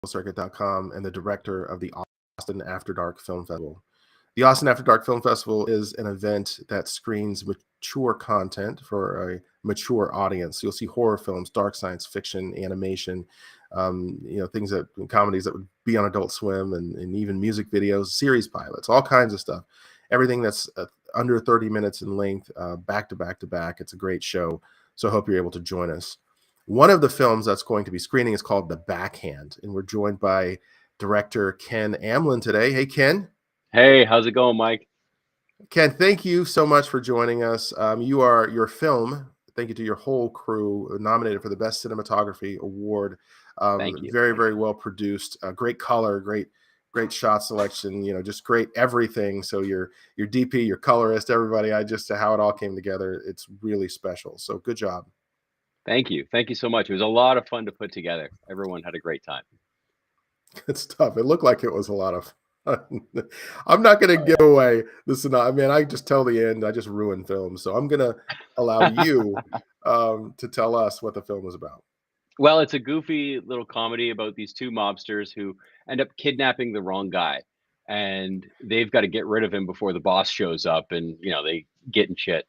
Circuit.com and the director of the Austin After Dark Film Festival. The Austin After Dark Film Festival is an event that screens mature content for a mature audience. You'll see horror films, dark science fiction, animation, things that comedies that would be on Adult Swim, and even music videos, series pilots, all kinds of stuff. Everything that's under 30 minutes in length, back to back to back. It's a great show. So I hope you're able to join us. One of the films that's going to be screening is called The Backhand, and we're joined by director Ken Amlin today. Hey, Ken. Hey, how's it going, Mike? Ken, thank you so much for joining us. Your film, thank you to your whole crew, nominated for the Best Cinematography Award. Thank you. Very, very well produced. Great color, great shot selection. Just great everything. So your DP, your colorist, everybody. How it all came together. It's really special. So good job. Thank you. Thank you so much. It was a lot of fun to put together. Everyone had a great time. Good stuff. It looked like it was a lot of fun. I'm not going to give away this. I mean, I just tell the end. I just ruin films. So I'm going to allow you to tell us what the film is about. Well, it's a goofy little comedy about these two mobsters who end up kidnapping the wrong guy. And they've got to get rid of him before the boss shows up and, they get in shit.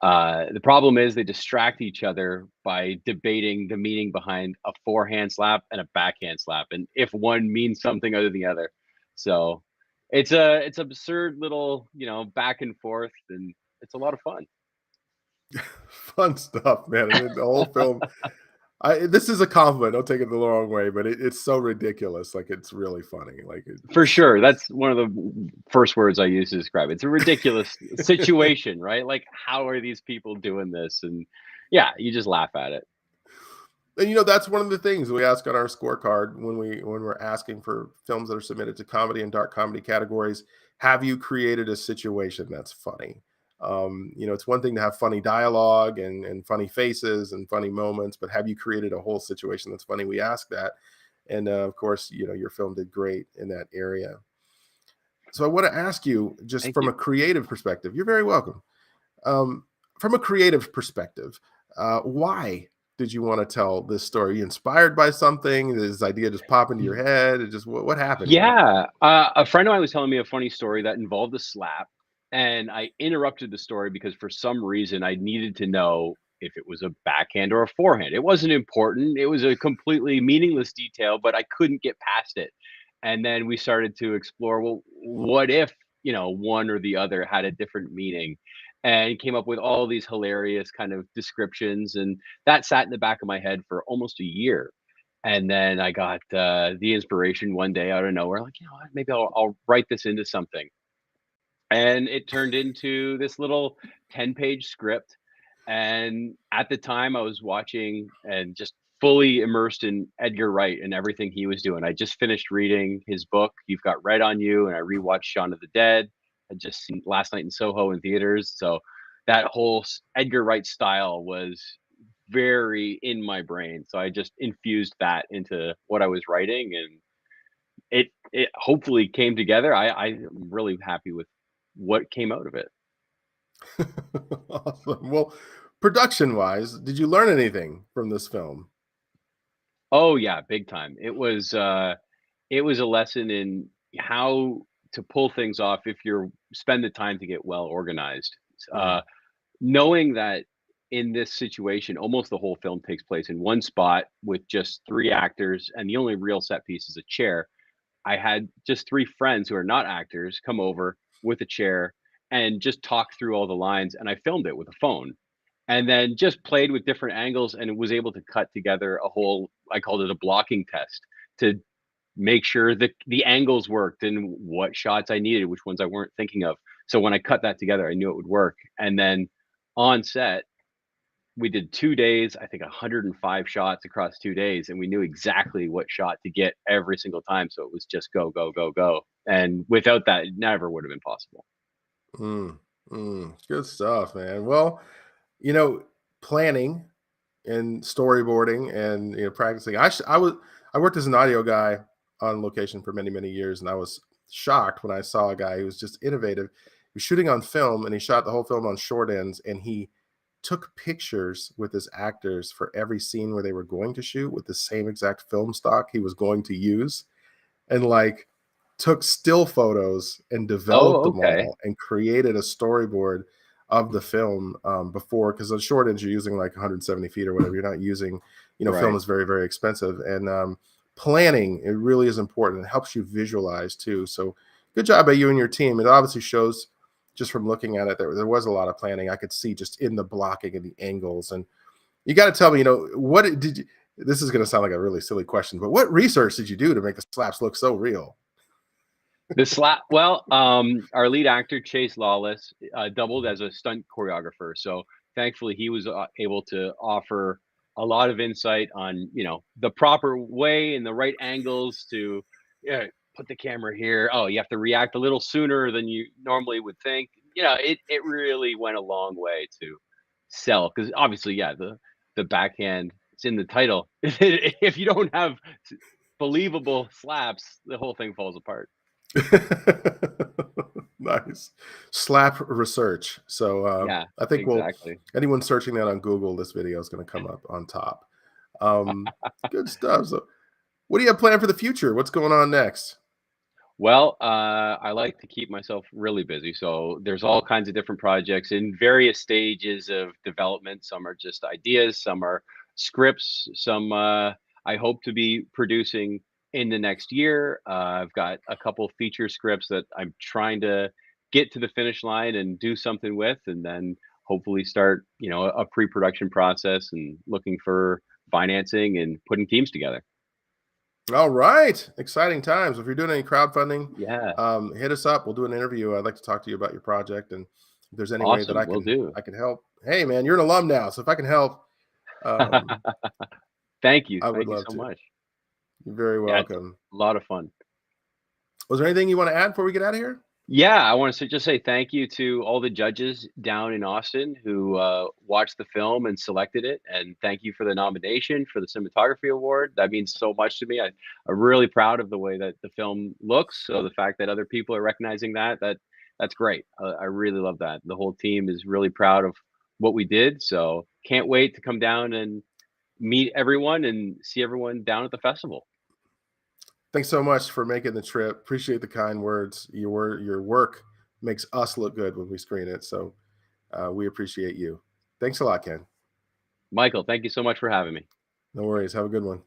The problem is they distract each other by debating the meaning behind a forehand slap and a backhand slap, and if one means something other than the other. So it's absurd little back and forth, and it's a lot of fun. Fun stuff, man. I mean, the whole film. This is a compliment. Don't take it the wrong way, but it's so ridiculous. Like, it's really funny. For sure, that's one of the first words I use to describe it. It's a ridiculous situation, right? Like, how are these people doing this? And yeah, you just laugh at it. And that's one of the things we ask on our scorecard when we're asking for films that are submitted to comedy and dark comedy categories. Have you created a situation that's funny? It's one thing to have funny dialogue and funny faces and funny moments, but have you created a whole situation that's funny? We ask that, and of course, your film did great in that area. So I want to ask you, just Thank from you. a creative perspective. You're very welcome. From a creative perspective, why did you want to tell this story? Are you inspired by something? Did this idea just pop into your head? It just what happened here? Yeah, a friend of mine was telling me a funny story that involved a slap, and I interrupted the story because for some reason I needed to know if it was a backhand or a forehand. It wasn't important. It was a completely meaningless detail, but I couldn't get past it. And then we started to explore, well, what if, one or the other had a different meaning? And came up with all these hilarious kind of descriptions, and that sat in the back of my head for almost a year. And then I got the inspiration one day out of nowhere, like, what, maybe I'll write this into something. And it turned into this little 10-page script. And at the time, I was watching and just fully immersed in Edgar Wright and everything he was doing. I just finished reading his book, You've Got Red on You, and I rewatched Shaun of the Dead. I just seen Last Night in Soho in theaters. So that whole Edgar Wright style was very in my brain. So I just infused that into what I was writing, and it hopefully came together. I'm really happy with what came out of it. Awesome. Well, production wise, did you learn anything from this film? Oh yeah, big time. It was a lesson in how to pull things off if you're spend the time to get well organized. Mm. Uh, Knowing that in this situation, almost the whole film takes place in one spot with just three actors, and the only real set piece is a chair. I had just three friends who are not actors come over with a chair and just talk through all the lines, and I filmed it with a phone. And then just played with different angles and was able to cut together a whole, I called it a blocking test, to make sure that the angles worked and what shots I needed, which ones I weren't thinking of. So when I cut that together, I knew it would work. And then on set, we did 2 days, I think 105 shots across 2 days, and we knew exactly what shot to get every single time. So it was just go, go, go, go. And without that, it never would have been possible. Good stuff, man. Well, you know, planning and storyboarding and practicing. I worked as an audio guy on location for many, many years, and I was shocked when I saw a guy who was just innovative. He was shooting on film, and he shot the whole film on short ends, and he took pictures with his actors for every scene where they were going to shoot with the same exact film stock he was going to use, and like took still photos and developed Oh, them okay. all and created a storyboard of the film before, because the short ends you're using like 170 feet or whatever, you're not using, film Right. is very, very expensive, and planning, it really is important. It helps you visualize too. So good job by you and your team. It obviously shows, just from looking at it, there was a lot of planning. I could see just in the blocking and the angles. And you got to tell me, what did you, this is going to sound like a really silly question, but what research did you do to make the slaps look so real? The slap. Well, our lead actor Chase Lawless doubled as a stunt choreographer, so thankfully he was able to offer a lot of insight on the proper way and the right angles to yeah, put the camera here. Oh, you have to react a little sooner than you normally would think. It really went a long way to sell, because obviously, yeah, the backhand. It's in the title. If you don't have believable slaps, the whole thing falls apart. Nice. Slap research. So Yeah, I think exactly. anyone searching that on Google, this video is going to come up on top. Um, Good stuff. So what do you have planned for the future? What's going on next? Well, I like to keep myself really busy, so there's all kinds of different projects in various stages of development. Some are just ideas, some are scripts, some I hope to be producing in the next year. I've got a couple feature scripts that I'm trying to get to the finish line and do something with, and then hopefully start, a pre-production process and looking for financing and putting teams together. All right. Exciting times. If you're doing any crowdfunding, Yeah, hit us up. We'll do an interview. I'd like to talk to you about your project. And if there's any way that awesome. Will do. I can help, hey man, you're an alum now. So if I can help, um, Thank you. I would Thank you love so to. much. You're very Yeah, it's a welcome. lot of fun. Was there anything you want to add before we get out of here? Yeah, I want to just say thank you to all the judges down in Austin who watched the film and selected it, and thank you for the nomination for the cinematography award. That means so much to me. I'm really proud of the way that the film looks. So the fact that other people are recognizing that's great. I really love that. The whole team is really proud of what we did. So can't wait to come down and meet everyone and see everyone down at the festival. Thanks so much for making the trip. Appreciate the kind words. Your work makes us look good when we screen it. So we appreciate you. Thanks a lot, Ken. Michael, thank you so much for having me. No worries. Have a good one.